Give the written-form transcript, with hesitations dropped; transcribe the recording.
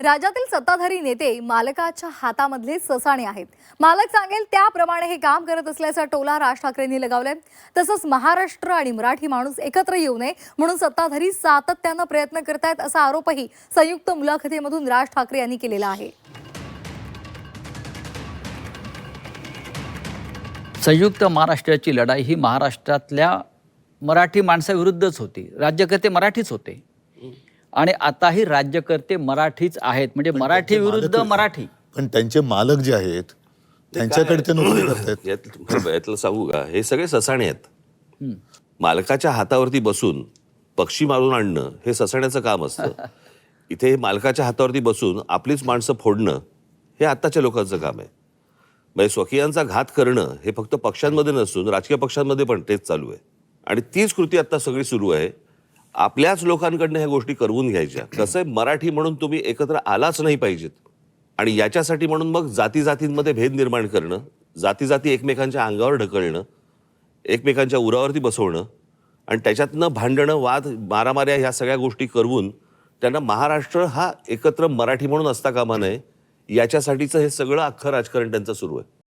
राज्यातील सत्ताधारी नेते मालकाच्या हातामधले ससाणे आहेत. मालक सांगेल त्याप्रमाणे हे काम करत असल्याचा टोला राज ठाकरेंनी लगावलाय. तसंच महाराष्ट्र आणि मराठी माणूस एकत्र येऊ नये म्हणून सत्ताधारी सातत्यानं प्रयत्न करतायत असा आरोपही संयुक्त मुलाखतीमधून राज ठाकरे यांनी केलेला आहे. संयुक्त महाराष्ट्राची लढाई ही महाराष्ट्रातल्या मराठी माणसाविरुद्धच होती. राज्यकर्ते मराठीच होते आणि आताही राज्यकर्ते मराठीच आहेत. म्हणजे मराठी विरुद्ध मराठी. पण त्यांचे मालक जे आहेत त्यांच्याकडे ते नोकरी करतात. यातलं सांगू का, हे सगळे ससाणे आहेत. मालकाच्या हातावरती बसून पक्षी मारून आणणं हे ससाण्याचं काम असतं. इथे मालकाच्या हातावरती बसून आपलीच माणसं फोडणं हे आत्ताच्या लोकांचं काम आहे. म्हणजे स्वकीयांचा घात करणं हे फक्त पक्षांमध्ये नसून राजकीय पक्षांमध्ये पण तेच चालू आहे. आणि तीच कृती आता सगळी सुरू आहे. आपल्याच लोकांकडनं ह्या गोष्टी करवून घ्यायच्या. कसं आहे, मराठी म्हणून तुम्ही एकत्र आलाच नाही पाहिजेत. आणि याच्यासाठी म्हणून मग जाती जातींमध्ये भेद निर्माण करणं, जाती जाती एकमेकांच्या अंगावर ढकलणं, एकमेकांच्या उरावरती बसवणं आणि त्याच्यातनं भांडणं, वाद, मारामाऱ्या ह्या सगळ्या गोष्टी करवून त्यांना महाराष्ट्र हा एकत्र मराठी म्हणून असता कामा नये याच्यासाठीचं हे सगळं अख्खं राजकारण त्यांचं सुरू आहे.